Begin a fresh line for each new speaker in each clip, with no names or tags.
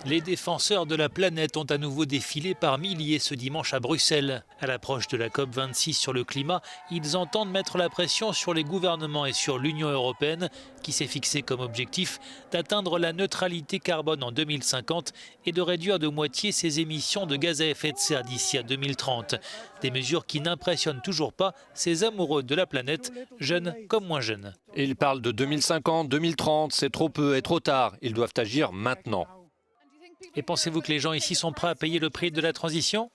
Les défenseurs de la planète ont à nouveau défilé par milliers ce dimanche à Bruxelles. À l'approche de la COP26 sur le climat, ils entendent mettre la pression sur les gouvernements et sur l'Union européenne, qui s'est fixé comme objectif d'atteindre la neutralité carbone en 2050 et de réduire de moitié ses émissions de gaz à effet de serre d'ici à 2030. Des mesures qui n'impressionnent toujours pas ces amoureux de la planète, jeunes comme moins jeunes.
Ils parlent de 2050, 2030, c'est trop peu et trop tard. Ils doivent agir maintenant.
Et pensez-vous que les gens ici sont prêts à payer le prix de la transition ?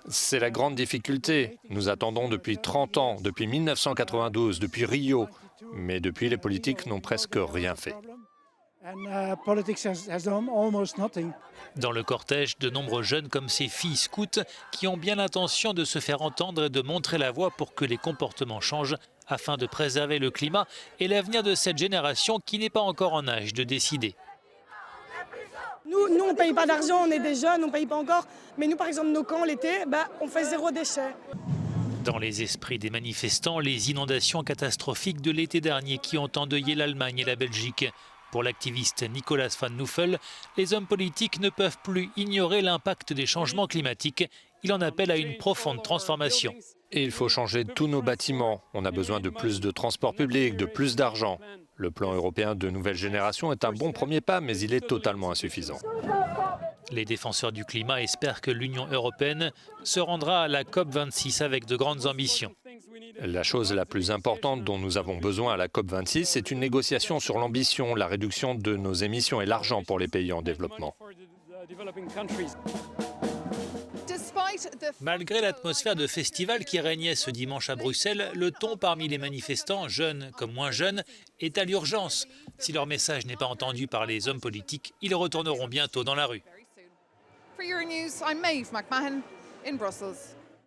C'est la grande difficulté. Nous attendons depuis 30 ans, depuis 1992, depuis Rio. Mais depuis, les politiques n'ont presque rien fait.
Dans le cortège, de nombreux jeunes comme ces filles scouts qui ont bien l'intention de se faire entendre et de montrer la voie pour que les comportements changent afin de préserver le climat et l'avenir de cette génération qui n'est pas encore en âge de décider.
Nous on ne paye pas d'argent, on est des jeunes, on ne paye pas encore. Mais nous, par exemple, nos camps l'été, on fait 0 déchet.
Dans les esprits des manifestants, les inondations catastrophiques de l'été dernier qui ont endeuillé l'Allemagne et la Belgique. Pour l'activiste Nicolas van Nuffel, les hommes politiques ne peuvent plus ignorer l'impact des changements climatiques. Il en appelle à une profonde transformation.
Et il faut changer tous nos bâtiments. On a besoin de plus de transports publics, de plus d'argent. Le plan européen de nouvelle génération est un bon premier pas, mais il est totalement insuffisant.
Les défenseurs du climat espèrent que l'Union européenne se rendra à la COP26 avec de grandes ambitions.
La chose la plus importante dont nous avons besoin à la COP26, c'est une négociation sur l'ambition, la réduction de nos émissions et l'argent pour les pays en développement.
Malgré l'atmosphère de festival qui régnait ce dimanche à Bruxelles, le ton parmi les manifestants, jeunes comme moins jeunes, est à l'urgence. Si leur message n'est pas entendu par les hommes politiques, ils retourneront bientôt dans la rue.
For Euronews, I'm Maeve McMahon in Brussels.